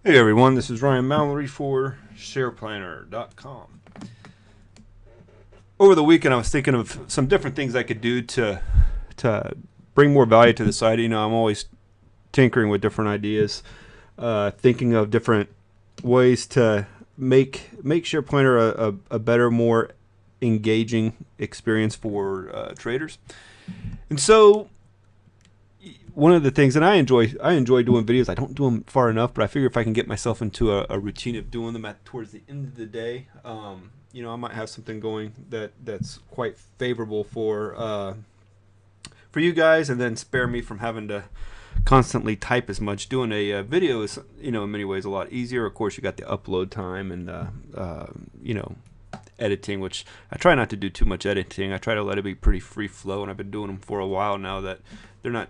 Hey everyone, this is Ryan Mallory for SharePlanner.com. Over the weekend, I was thinking of some different things I could do to bring more value to the site. You know, I'm always tinkering with different ideas, thinking of different ways to make SharePlanner a better, more engaging experience for traders. And so one of the things, and I enjoy doing videos. I don't do them far enough, but I figure if I can get myself into a routine of doing them at towards the end of the day, you know, I might have something going that's quite favorable for you guys, and then spare me from having to constantly type as much. Doing a video is, you know, in many ways a lot easier. Of course, you got the upload time and you know, editing, which I try not to do too much editing. I try to let it be pretty free flow, and I've been doing them for a while now that they're not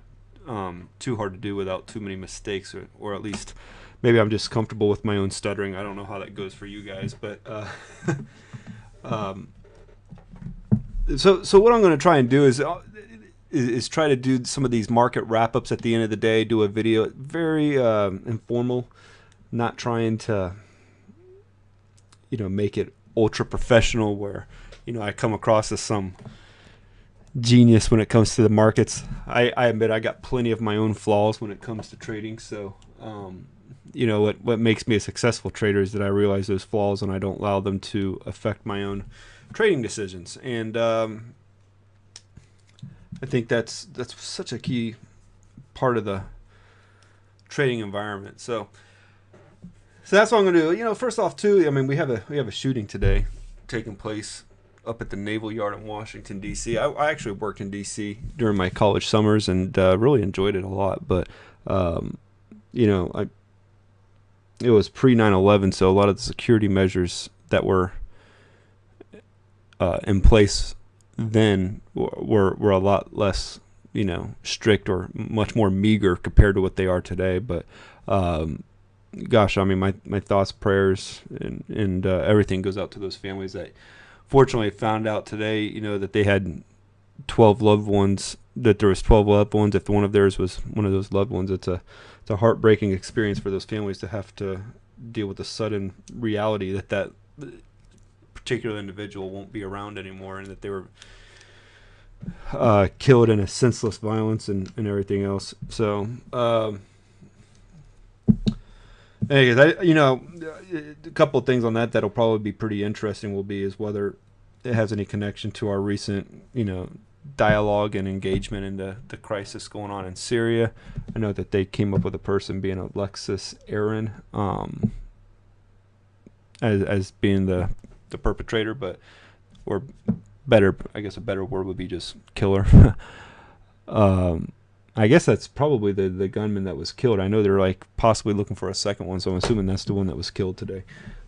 too hard to do without too many mistakes, or at least maybe I'm just comfortable with my own stuttering. I don't know how that goes for you guys, but um, so what I'm going to try and do is try to do some of these market wrap ups at the end of the day. Do a video, very informal, not trying to, you know, make it ultra professional where, you know, I come across as some genius when it comes to the markets. I admit I got plenty of my own flaws when it comes to trading. So, you know, what makes me a successful trader is that I realize those flaws and I don't allow them to affect my own trading decisions. And I think that's such a key part of the trading environment. So that's what I'm going to do. You know, first off, too, I mean, we have a shooting today taking place up at the Naval Yard in Washington, D.C. I actually worked in D.C. during my college summers and really enjoyed it a lot. But, you know, it was pre 9/11, so a lot of the security measures that were in place then were a lot less, you know, strict or much more meager compared to what they are today. But, gosh, I mean, my thoughts, prayers, and everything goes out to those families that fortunately found out today, you know, that they had 12 loved ones, that there was 12 loved ones. If one of theirs was one of those loved ones, it's a heartbreaking experience for those families to have to deal with the sudden reality that particular individual won't be around anymore, and that they were killed in a senseless violence and everything else. So, anyways, you know, a couple of things on that'll probably be pretty interesting will be is whether it has any connection to our recent, you know, dialogue and engagement in the crisis going on in Syria. I know that they came up with a person being Alexis Aaron, as being the perpetrator, but, or better, I guess a better word would be just killer. I guess that's probably the gunman that was killed. I know they're like possibly looking for a second one, so I'm assuming that's the one that was killed today.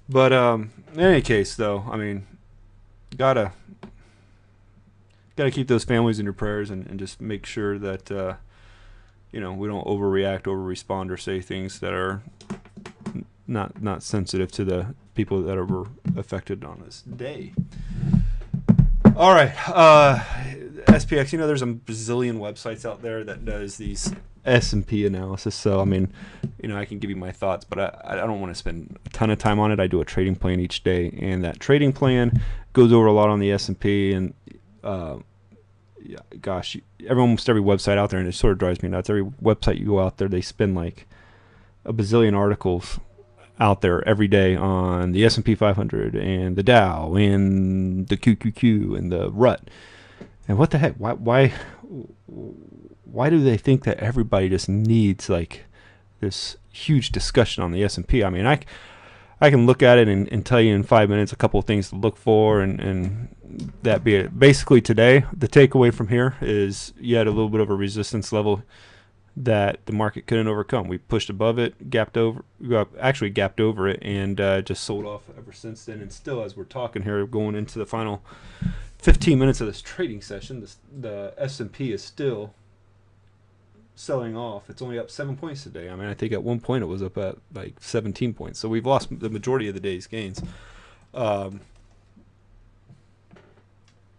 But in any case, though, I mean, gotta keep those families in your prayers, and just make sure that you know, we don't overreact, over respond, or say things that are not sensitive to the people that were affected on this day. All right, SPX. You know, there's a bazillion websites out there that does these S&P analysis. So I mean, you know, I can give you my thoughts, but I don't want to spend a ton of time on it. I do a trading plan each day, and that trading plan goes over a lot on the S&P. And yeah, gosh, almost every website out there, and it sort of drives me nuts. Every website you go out there, they spend like a bazillion articles out there every day on the S&P 500 and the Dow and the QQQ and the RUT. And what the heck? Why do they think that everybody just needs like this huge discussion on the S&P? I mean, I can look at it and tell you in 5 minutes a couple of things to look for, and that be it. Basically, today the takeaway from here is you had a little bit of a resistance level that the market couldn't overcome. We pushed above it, gapped over it, and just sold off ever since then. And still, as we're talking here, going into the final 15 minutes of this trading session, the S&P is still selling off. It's only up 7 points today. I mean, I think at one point it was up at like 17 points. So we've lost the majority of the day's gains. Couple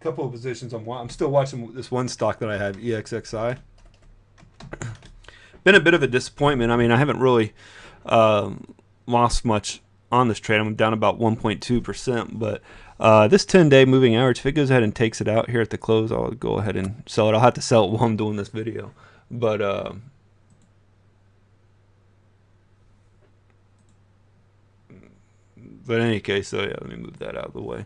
of positions I'm still watching this one stock that I have, EXXI. Been a bit of a disappointment. I mean, I haven't really lost much on this trade. I'm down about 1.2%, but this 10-day moving average, if it goes ahead and takes it out here at the close, I'll go ahead and sell it. I'll have to sell it while I'm doing this video, but in any case, so yeah, let me move that out of the way.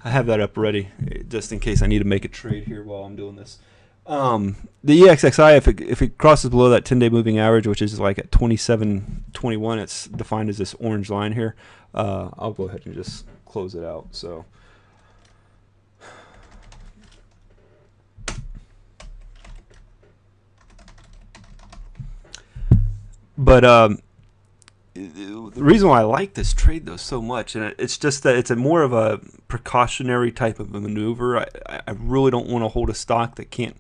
I have that up ready just in case I need to make a trade here while I'm doing this. The EXXI, if it crosses below that 10-day moving average, which is like at 27.21, it's defined as this orange line here. I'll go ahead and just close it out. So, but the reason why I like this trade though so much, and it's just that it's a more of a precautionary type of a maneuver. I really don't want to hold a stock that can't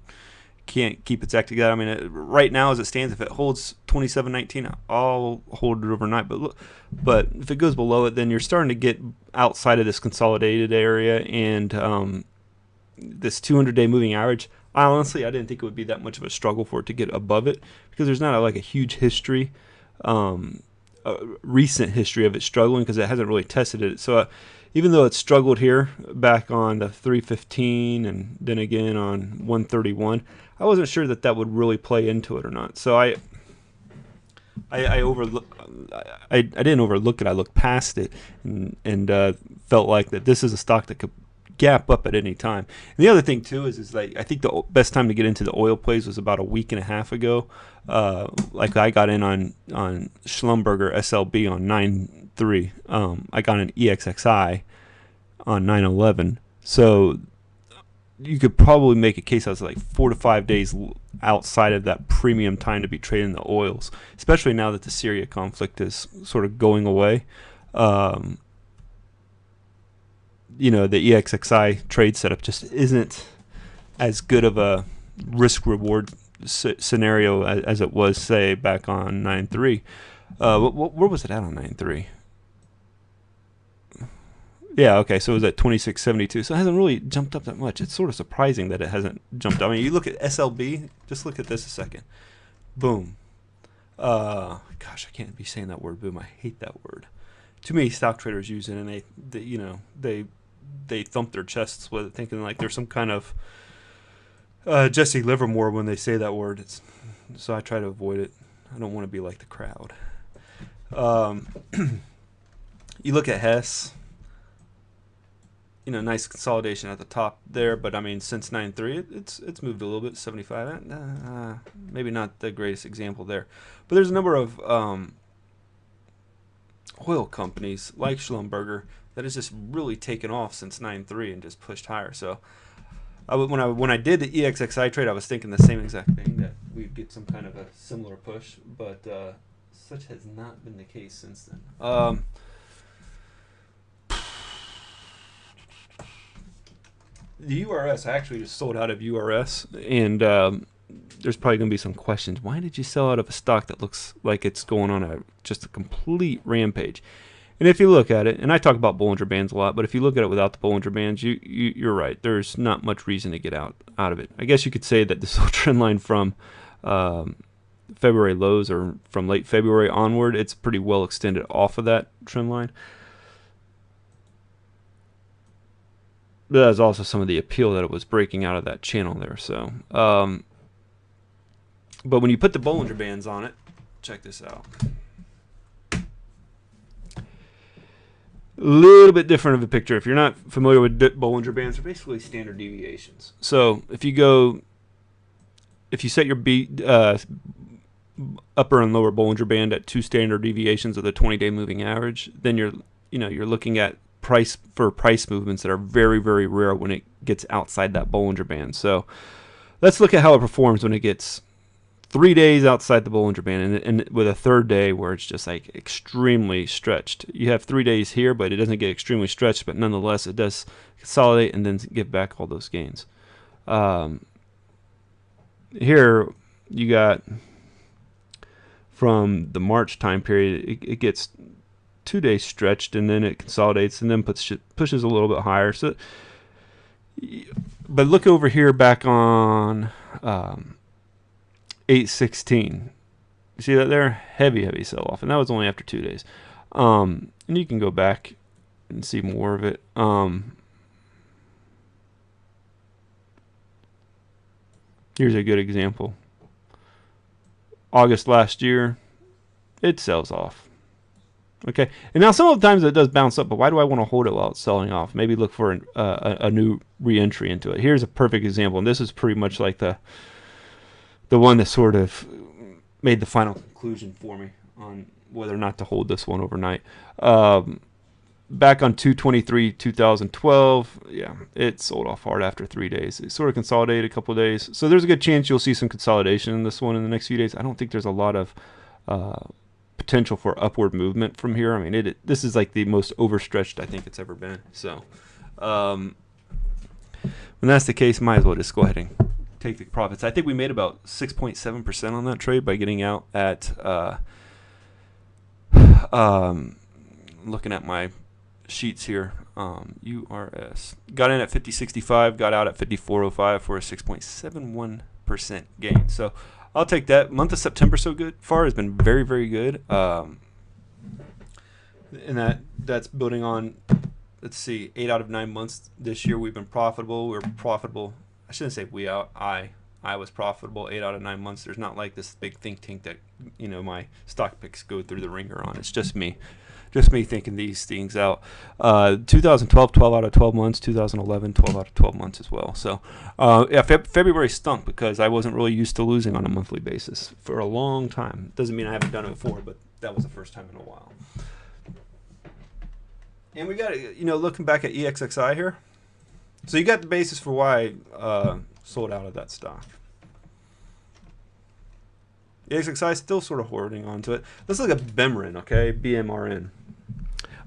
keep its act together. I mean, right now as it stands, if it holds 27.19, I'll hold it overnight. But if it goes below it, then you're starting to get outside of this consolidated area, and this 200-day moving average. I didn't think it would be that much of a struggle for it to get above it, because there's not like a huge history. Recent history of it struggling, because it hasn't really tested it. So even though it struggled here back on the 315 and then again on 131, I wasn't sure that would really play into it or not. So I didn't overlook it. I looked past it and felt like that this is a stock that could gap up at any time. And the other thing too is like, I think the best time to get into the oil plays was about a week and a half ago. Like I got in on Schlumberger SLB on 9.3. I got an EXXI on 9.11. So you could probably make a case I was like 4 to 5 days outside of that premium time to be trading the oils, especially now that the Syria conflict is sort of going away. The EXXI trade setup just isn't as good of a risk-reward scenario as it was, say, back on 9.3. Where was it at on 9.3? Yeah, okay, so it was at 26.72. So it hasn't really jumped up that much. It's sort of surprising that it hasn't jumped up. I mean, you look at SLB, just look at this a second. Boom. Gosh, I can't be saying that word, boom. I hate that word. Too many stock traders use it, and they thump their chests with it, thinking like there's some kind of Jesse Livermore when they say that word. So I try to avoid it. I don't want to be like the crowd. You look at Hess. Nice consolidation at the top there, but I mean, since 9.3, it's moved a little bit. 75, maybe not the greatest example there, but there's a number of oil companies like Schlumberger that has just really taken off since 9.3 and just pushed higher. So when I did the EXXI trade, I was thinking the same exact thing, that we'd get some kind of a similar push, but such has not been the case since then. The URS, I actually just sold out of URS, and there's probably going to be some questions. Why did you sell out of a stock that looks like it's going on just a complete rampage? And if you look at it, and I talk about Bollinger Bands a lot, but if you look at it without the Bollinger Bands, you're right. There's not much reason to get out of it. I guess you could say that this whole trend line from February lows, or from late February onward, it's pretty well extended off of that trend line. But that was also some of the appeal that it was breaking out of that channel there. So, but when you put the Bollinger Bands on it, check this out. A little bit different of a picture. If you're not familiar with Bollinger Bands, they're basically standard deviations. So if you set your upper and lower Bollinger Band at 2 standard deviations of the 20-day moving average, then you're looking at price movements that are very, very rare when it gets outside that Bollinger Band. So let's look at how it performs when it gets 3 days outside the Bollinger Band, and with a third day where it's just like extremely stretched. You have 3 days here, but it doesn't get extremely stretched, but nonetheless it does consolidate and then give back all those gains. Here you got from the March time period, it gets 2 days stretched, and then it consolidates and then pushes a little bit higher. So, but look over here back on 8/16. You see that there? Heavy sell off, and that was only after 2 days. And you can go back and see more of it. Here's a good example. August last year, it sells off. Okay, and now sometimes it does bounce up, but why do I want to hold it while it's selling off? Maybe look for a new re-entry into it. Here's a perfect example, and this is pretty much like the one that sort of made the final conclusion for me on whether or not to hold this one overnight. Back on 2/23/2012, yeah, it sold off hard after 3 days. It sort of consolidated a couple of days, so there's a good chance you'll see some consolidation in this one in the next few days. I don't think there's a lot of potential for upward movement from here. I mean, this is like the most overstretched I think it's ever been. So when that's the case, might as well just go ahead and take the profits. I think we made about 6.7% on that trade by getting out at looking at my sheets here. URS got in at 50.65, got out at 54.05 for a 6.71% gain. So I'll take that. Month of September so good far has been very, very good. And that's building on, let's see, 8 out of 9 months this year we've been profitable. We're profitable. I shouldn't say we out. I was profitable 8 out of 9 months. There's not like this big think tank that my stock picks go through the ringer on. It's just me thinking these things out. 2012, 12 out of 12 months. 2011, 12 out of 12 months as well. So yeah, February stunk because I wasn't really used to losing on a monthly basis for a long time. Doesn't mean I haven't done it before, but that was the first time in a while. And we got looking back at EXXI here. So you got the basis for why I sold out of that stock. EXXI still sort of hoarding onto it. Let's look at BMRN, okay? BMRN.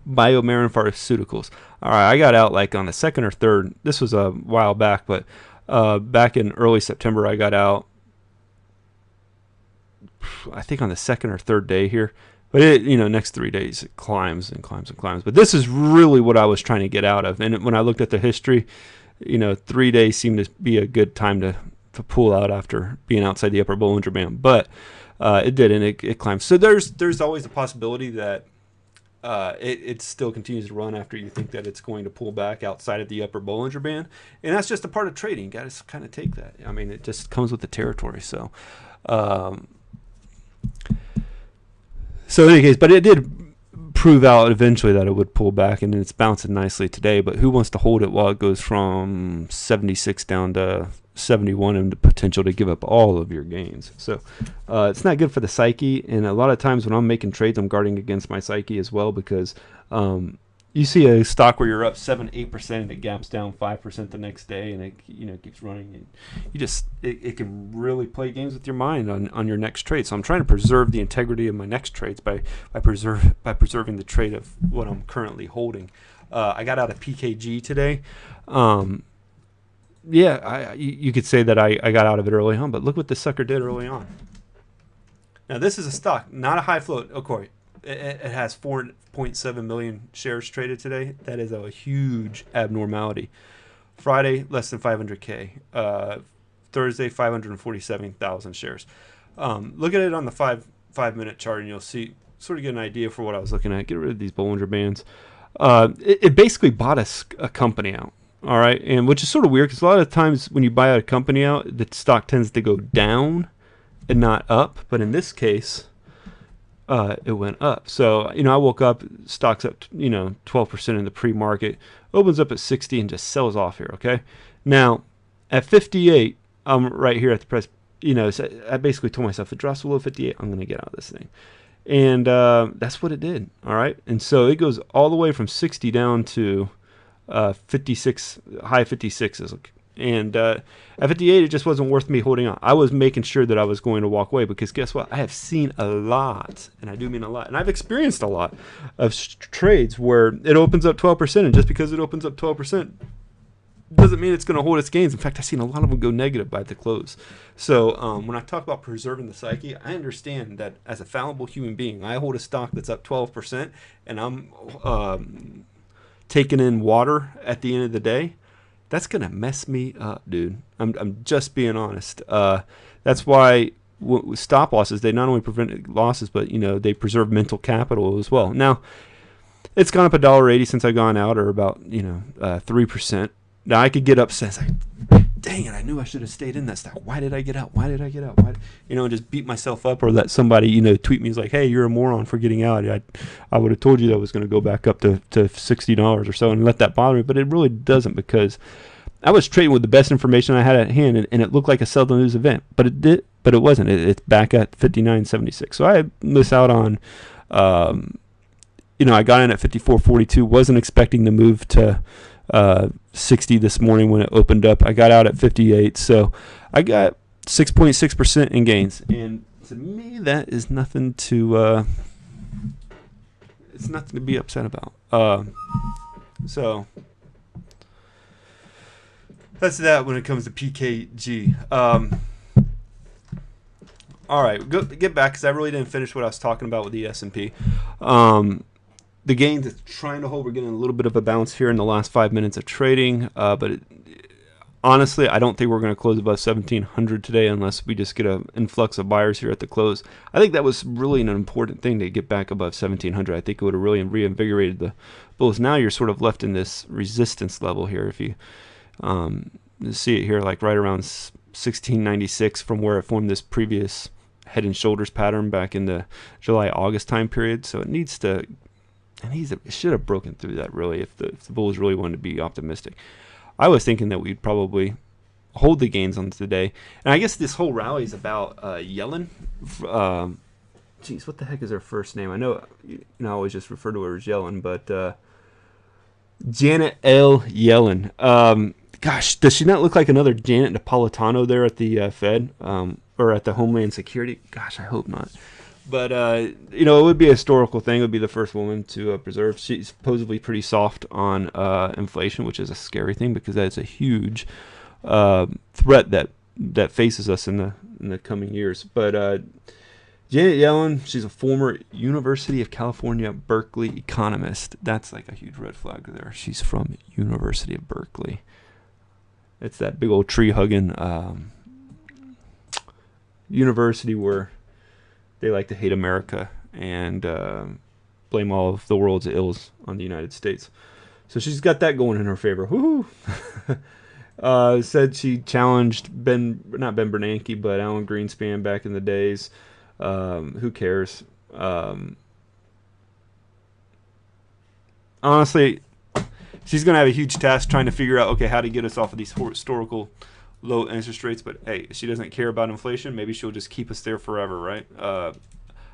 BioMarin Pharmaceuticals. All right, I got out like on the second or third. This was a while back, but back in early September, I got out, I think on the second or third day here. But it, next 3 days, it climbs and climbs and climbs. But this is really what I was trying to get out of. And when I looked at the history, 3 days seemed to be a good time to pull out after being outside the upper Bollinger Band. But it did, and it climbs. So there's always the possibility that it still continues to run after you think that it's going to pull back outside of the upper Bollinger Band. And that's just a part of trading. You got to kind of take that. I mean, it just comes with the territory. So in any case, but it did prove out eventually that it would pull back, and it's bouncing nicely today. But who wants to hold it while it goes from 76 down to 71 and the potential to give up all of your gains? So it's not good for the psyche. And a lot of times when I'm making trades, I'm guarding against my psyche as well, because you see a stock where you're up 7-8% and it gaps down 5% the next day, and it keeps running, and it can really play games with your mind on your next trade. So I'm trying to preserve the integrity of my next trades by preserving the trade of what I'm currently holding. I got out of PKG today. Yeah, you could say that I got out of it early on, but look what this sucker did early on. Now this is a stock, not a high float. Okay. It has 4.7 million shares traded today. That is a huge abnormality. Friday, less than 500K. Thursday, 547,000 shares. Look at it on the 5-minute chart, and you'll see, sort of get an idea for what I was looking at. Get rid of these Bollinger Bands. It basically bought a company out. All right, and which is sort of weird because a lot of times when you buy a company out, the stock tends to go down and not up. But in this case, it went up. So, I woke up, stock's up, 12% in the pre-market, opens up at 60 and just sells off here, okay? Now, at 58, I'm right here at the price, so I basically told myself, if it drops below 58, I'm going to get out of this thing. And that's what it did, all right? And so it goes all the way from 60 down to 56, high 56s. And at 58, it just wasn't worth me holding on. I was making sure that I was going to walk away, because guess what? I have seen a lot, and I do mean a lot, and I've experienced a lot of trades where it opens up 12%, and just because it opens up 12% doesn't mean it's going to hold its gains. In fact, I've seen a lot of them go negative by the close. So when I talk about preserving the psyche, I understand that as a fallible human being, I hold a stock that's up 12%, and I'm taking in water at the end of the day. That's going to mess me up, dude. I'm just being honest. That's why with stop losses, they not only prevent losses, but they preserve mental capital as well. Now, it's gone up $1.80 since I've gone out, or about 3%. Now I could get upset, like, dang it, I knew I should have stayed in that stock. Why did I get out? Why did I get out? Why? And just beat myself up, or let somebody tweet me, like, hey, you're a moron for getting out. I would have told you that was going to go back up to $60 or so, and let that bother me. But it really doesn't, because I was trading with the best information I had at hand, and it looked like a sell to lose event, but it wasn't. It's back at 59.76. So I missed out on. I got in at 54.42. Wasn't expecting to move to 60 this morning when it opened up. I got out at 58, so I got 6.6% in gains, and to me that is nothing to. It's nothing to be upset about. So. That's that when it comes to PKG. All right, get back, because I really didn't finish what I was talking about with the S&P. The gains it's trying to hold. We're getting a little bit of a bounce here in the last 5 minutes of trading, but honestly, I don't think we're going to close above 1,700 today unless we just get an influx of buyers here at the close. I think that was really an important thing to get back above 1,700. I think it would have really reinvigorated the bulls. Now you're sort of left in this resistance level here. If you see it here, like right around 1696 from where it formed this previous head and shoulders pattern back in the July-August time period. So it should have broken through that, really, if the bulls really wanted to be optimistic. I was thinking that we'd probably hold the gains on today. And I guess this whole rally is about Yellen. What the heck is her first name? I know I always just refer to her as Yellen, but Janet L. Yellen. Gosh, does she not look like another Janet Napolitano there at the Fed, or at the Homeland Security? Gosh, I hope not. But, it would be a historical thing. It would be the first woman to preserve. She's supposedly pretty soft on inflation, which is a scary thing, because that's a huge threat that faces us in the coming years. But Janet Yellen, she's a former University of California, Berkeley economist. That's like a huge red flag there. She's from University of Berkeley. It's that big old tree-hugging university where they like to hate America and blame all of the world's ills on the United States. So she's got that going in her favor. Woohoo! Said she challenged not Ben Bernanke, but Alan Greenspan back in the days. Who cares? Honestly, she's going to have a huge task trying to figure out, how to get us off of these historical low interest rates. But hey, if she doesn't care about inflation, maybe she'll just keep us there forever, right?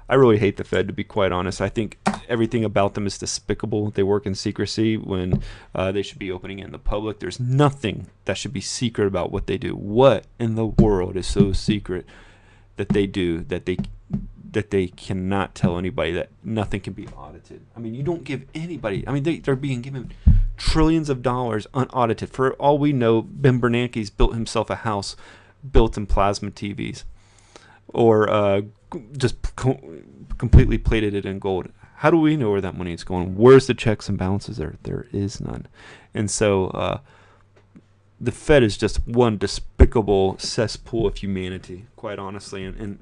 I really hate the Fed, to be quite honest. I think everything about them is despicable. They work in secrecy when they should be opening in the public. There's nothing that should be secret about what they do. What in the world is so secret that they do that they cannot tell anybody, that nothing can be audited? I mean, you don't give anybody. I mean, they're being given trillions of dollars unaudited. For all we know, Ben Bernanke's built himself a house built in plasma TVs, or just completely plated it in gold. How do we know where that money is going? Where's the checks and balances there? There is none. And so the Fed is just one despicable cesspool of humanity, quite honestly, and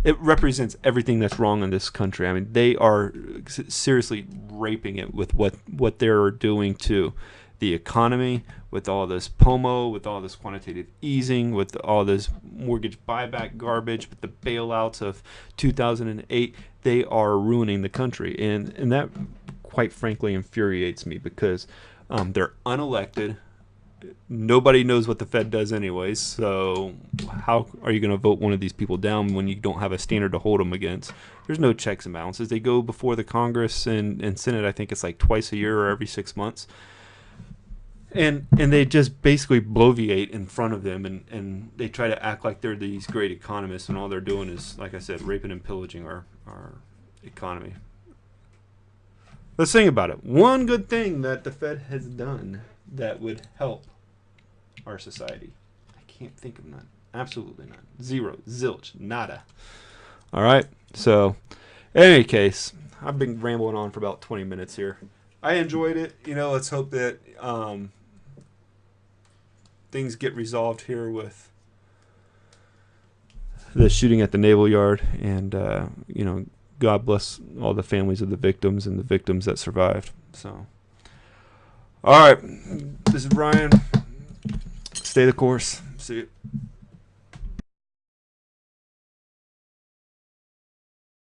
it represents everything that's wrong in this country. I mean, they are seriously raping it with what they're doing to the economy, with all this POMO, with all this quantitative easing, with all this mortgage buyback garbage, with the bailouts of 2008. They are ruining the country, and that, quite frankly, infuriates me, because they're unelected. Nobody knows what the Fed does anyways, so how are you going to vote one of these people down when you don't have a standard to hold them against? There's no checks and balances. They go before the Congress and Senate, I think it's like twice a year or every 6 months. And they just basically bloviate in front of them, and they try to act like they're these great economists, and all they're doing is, like I said, raping and pillaging our economy. Let's think about it. One good thing that the Fed has done that would help our society. I can't think of none. Absolutely none. Zero. Zilch. Nada. All right. So, in any case, I've been rambling on for about 20 minutes here. I enjoyed it. Let's hope that things get resolved here with the shooting at the Naval Yard, and you know, God bless all the families of the victims and the victims that survived. So, all right, this is Brian. Stay the course. See you.